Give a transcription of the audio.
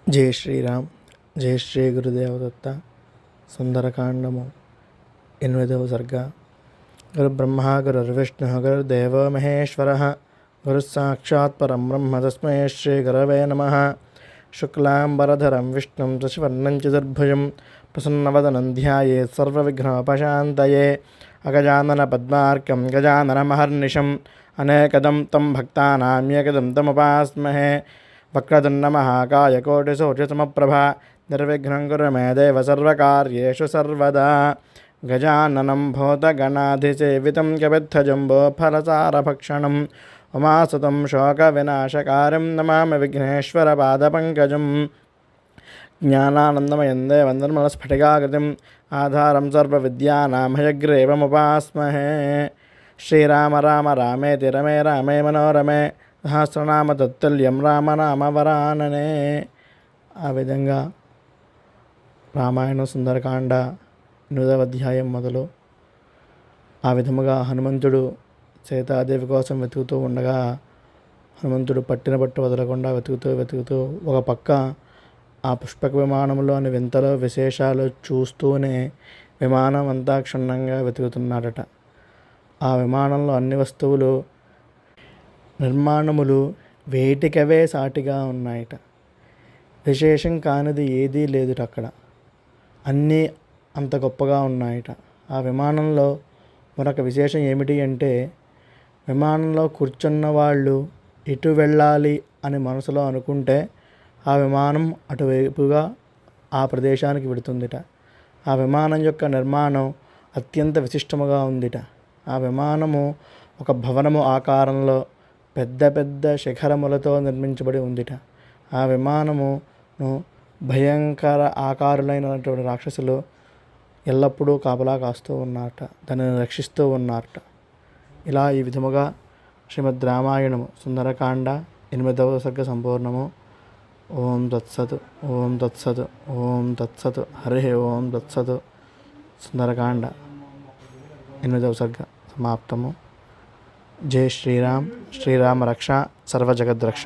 జై శ్రీరామ్. జై శ్రీ గురుదేవదత్త. సుందరకాండము 8వ సర్గ. గురుబ్రహ్మ గురుర్విష్ణు గురుర్దేవో మహేశ్వర గురుస్సాక్షాత్ పరం బ్రహ్మ తస్మై శ్రీ గురవే నమః. శుక్లాంబరధరం విష్ణుం శశివర్ణం చతుర్భుజం ప్రసన్నవదనం ధ్యాయేత్ సర్వవిఘ్నోపశాంతయే. అగజానన పద్మార్కం గజాననమహర్నిశం అనేకదం తం భక్తానాం ఏకదం తముపాస్మహే. వక్రతుण्डमहाकाय कोटिसूर्यसमप्रभा निर्विघ्नं कुरु मे देव सर्वकार्येषु सर्वदा. गजाननं भूतगणाधिसेवितं कपित्थजम्बोफलसारभक्षणं उमासुतं शोकविनाशकारिं नमामि विघ्नेश्वरपादपङ्कजं. ज्ञानानन्दमयं देवं निर्मलस्फटिकाकृतिम् आधारं सर्वविद्यानां हयग्रीवमुपास्महे. श्रीराम राम रामेति रमे रामे मनोरमे సహస్రనామ తత్తుల్యం రామనామవరాననే. ఆ విధంగా రామాయణం సుందరకాండ 8వ అధ్యాయం మొదలు. ఆ విధముగా హనుమంతుడు సీతాదేవి కోసం వెతుకుతూ ఉండగా హనుమంతుడు పట్టిన పట్టు వదలకుండా వెతుకుతూ ఒక పక్క ఆ పుష్పక విమానంలోని వింతలు విశేషాలు చూస్తూనే విమానం అంతా క్షుణ్ణంగా వెతుకుతున్నాడట. ఆ విమానంలో అన్ని వస్తువులు నిర్మాణములు వేటికవే సాటిగా ఉన్నాయట. విశేషం కానిది ఏదీ లేదుట అక్కడ. అన్నీ అంత గొప్పగా ఉన్నాయట. ఆ విమానంలో మరొక విశేషం ఏమిటి అంటే, విమానంలో కూర్చున్న వాళ్ళు ఎటు వెళ్ళాలి అని మనసులో అనుకుంటే ఆ విమానం అటువైపుగా ఆ ప్రదేశానికి వెడుతుందిట. ఆ విమానం యొక్క నిర్మాణం అత్యంత విశిష్టముగా ఉందిట. ఆ విమానము ఒక భవనము ఆకారంలో పెద్ద పెద్ద శిఖరములతో నిర్మించబడి ఉందిట. ఆ విమానమును భయంకర ఆకారులైనటువంటి రాక్షసులు ఎల్లప్పుడూ కాపలా కాస్తూ ఉన్నారట, దానిని రక్షిస్తూ ఉన్నారట. ఇలా ఈ విధముగా శ్రీమద్ రామాయణము సుందరకాండ 8వ సర్గ సంపూర్ణము. ఓం తత్సత్. ఓం తత్సత్. ఓం తత్సత్. హరి ఓం తత్సత్. సుందరకాండ 8వ సర్గ సమాప్తము. జై శ్రీరామ్. శ్రీరామ రక్ష సర్వజగద్రక్ష.